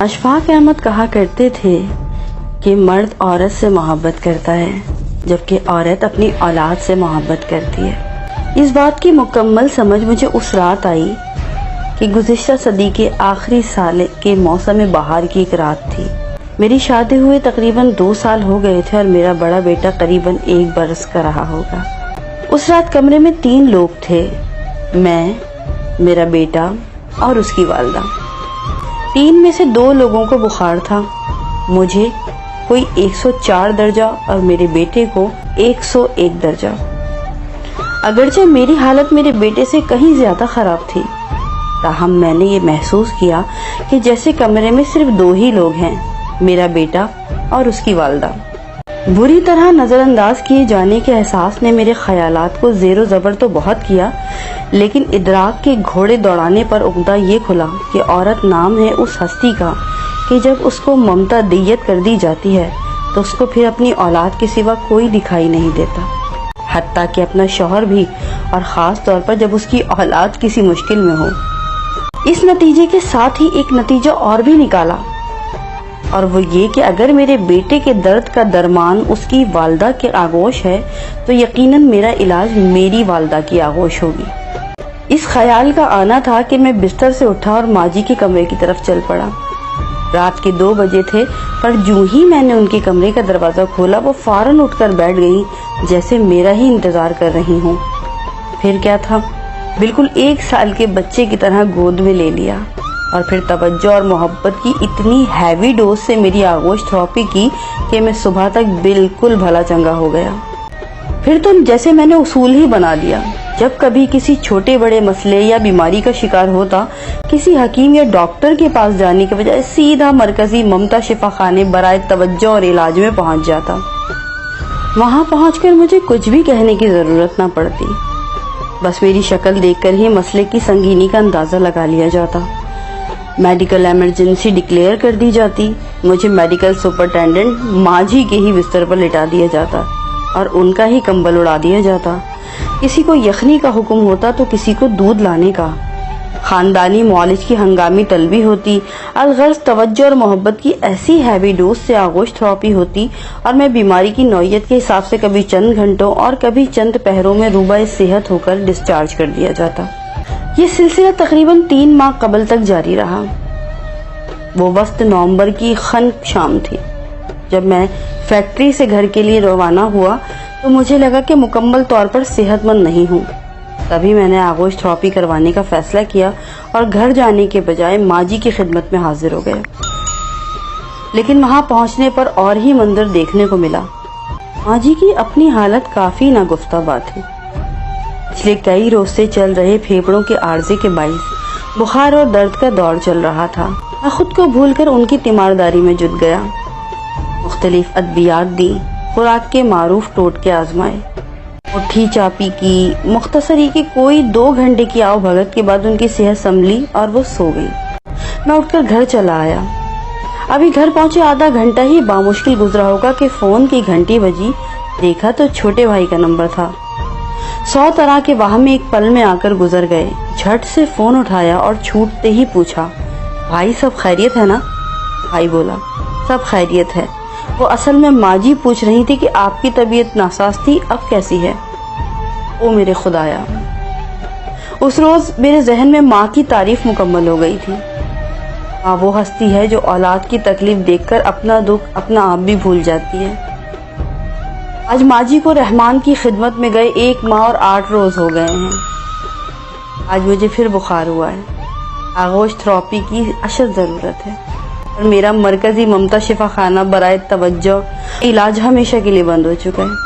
اشفاق احمد کہا کرتے تھے کہ مرد عورت سے محبت کرتا ہے جبکہ عورت اپنی اولاد سے محبت کرتی ہے۔ اس بات کی مکمل سمجھ مجھے اس رات آئی کہ گزشتہ صدی کے آخری سال کے موسم بہار کی ایک رات تھی۔ میری شادی ہوئے تقریباً 2 سال ہو گئے تھے اور میرا بڑا بیٹا قریباً 1 برس کا رہا ہوگا۔ اس رات کمرے میں 3 لوگ تھے، میں، میرا بیٹا اور اس کی والدہ۔ 3 میں سے 2 لوگوں کو بخار تھا، مجھے کوئی 104 درجہ اور میرے بیٹے کو 101 درجہ۔ اگرچہ میری حالت میرے بیٹے سے کہیں زیادہ خراب تھی، تاہم میں نے یہ محسوس کیا کہ جیسے کمرے میں صرف 2 ہی لوگ ہیں، میرا بیٹا اور اس کی والدہ۔ بری طرح نظر انداز کیے جانے کے احساس نے میرے خیالات کو زیر و زبر تو بہت کیا، لیکن ادراک کے گھوڑے دوڑانے پر عقدہ یہ کھلا کہ عورت نام ہے اس ہستی کا کہ جب اس کو ممتا دیت کر دی جاتی ہے تو اس کو پھر اپنی اولاد کے سوا کوئی دکھائی نہیں دیتا، حتیٰ کہ اپنا شوہر بھی، اور خاص طور پر جب اس کی اولاد کسی مشکل میں ہو۔ اس نتیجے کے ساتھ ہی ایک نتیجہ اور بھی نکالا، اور وہ یہ کہ اگر میرے بیٹے کے درد کا درمان اس کی والدہ کے آغوش ہے تو یقیناً میرا علاج میری والدہ کی آغوش ہوگی۔ اس خیال کا آنا تھا کہ میں بستر سے اٹھا اور ماں جی کے کمرے کی طرف چل پڑا۔ رات کے 2 بجے تھے، پر جو ہی میں نے ان کے کمرے کا دروازہ کھولا وہ فوراً اٹھ کر بیٹھ گئی جیسے میرا ہی انتظار کر رہی ہوں۔ پھر کیا تھا، بالکل 1 سال کے بچے کی طرح گود میں لے لیا اور پھر توجہ اور محبت کی اتنی ہیوی ڈوز سے میری آغوش تھراپی کی کہ میں صبح تک بالکل بھلا چنگا ہو گیا۔ پھر تو جیسے میں نے اصول ہی بنا لیا، جب کبھی کسی چھوٹے بڑے مسئلے یا بیماری کا شکار ہوتا، کسی حکیم یا ڈاکٹر کے پاس جانے کے بجائے سیدھا مرکزی ممتا شفا خانے برائے توجہ اور علاج میں پہنچ جاتا۔ وہاں پہنچ کر مجھے کچھ بھی کہنے کی ضرورت نہ پڑتی، بس میری شکل دیکھ کر ہی مسئلے کی سنگینی کا اندازہ لگا لیا جاتا۔ میڈیکل ایمرجنسی ڈکلیئر کر دی جاتی، مجھے میڈیکل سپرنٹینڈنٹ ماجھی کے ہی بستر پر لٹا دیا جاتا اور ان کا ہی کمبل اڑا دیا جاتا۔ کسی کو یخنی کا حکم ہوتا تو کسی کو دودھ لانے کا۔ خاندانی معالج کی ہنگامی طلبی ہوتی، الغرض توجہ اور محبت کی ایسی ہیوی ڈوز سے آغوش تھراپی ہوتی، اور میں بیماری کی نوعیت کے حساب سے کبھی چند گھنٹوں اور کبھی چند پہروں میں روبہ صحت ہو کر ڈسچارج کر دیا جاتا۔ یہ سلسلہ تقریباً 3 ماہ قبل تک جاری رہا۔ وہ وسط نومبر کی خنک شام تھی جب میں فیکٹری سے گھر کے لیے روانہ ہوا تو مجھے لگا کہ مکمل طور پر صحت مند نہیں ہوں۔ تبھی میں نے آغوش تھراپی کروانے کا فیصلہ کیا اور گھر جانے کے بجائے ماں جی کی خدمت میں حاضر ہو گیا۔ لیکن وہاں پہنچنے پر اور ہی منظر دیکھنے کو ملا۔ ماں جی کی اپنی حالت کافی ناگفتہ بات تھی۔ پچھلے کئی روز سے چل رہے پھیپھڑوں کے عارضے کے باعث بخار اور درد کا دور چل رہا تھا۔ میں خود کو بھول کر ان کی تیمارداری میں جٹ گیا، مختلف ادویات دی، خوراک کے معروف ٹوٹکے آزمائے، مٹھی چاپی کی، مختصری کی کوئی 2 گھنٹے کی آؤ بھگت کے بعد ان کی صحت سنبھلی اور وہ سو گئی۔ میں اٹھ کر گھر چلا آیا۔ ابھی گھر پہنچے آدھا گھنٹہ ہی بامشکل گزرا ہوگا کہ فون کی گھنٹی بجی، دیکھا تو چھوٹے بھائی کا نمبر تھا۔ 100 طرح کے واہم ایک پل میں آ کر گزر گئے۔ جھٹ سے فون اٹھایا اور چھوٹتے ہی پوچھا، بھائی سب خیریت ہے نا؟ بھائی بولا، سب خیریت ہے۔ وہ اصل میں ماں جی پوچھ رہی تھی کہ آپ کی طبیعت ناساز تھی، اب کیسی ہے؟ او میرے خدایا! اس روز میرے ذہن میں ماں کی تعریف مکمل ہو گئی تھی۔ ماں وہ ہستی ہے جو اولاد کی تکلیف دیکھ کر اپنا دکھ اپنا آپ بھی بھول جاتی ہے۔ آج ماں جی کو رحمان کی خدمت میں گئے 1 ماہ اور 8 روز ہو گئے ہیں۔ آج مجھے پھر بخار ہوا ہے۔ آغوش تھراپی کی اشد ضرورت ہے اور میرا مرکزی ممتا شفا خانہ برائے توجہ علاج ہمیشہ کے لیے بند ہو چکا ہے۔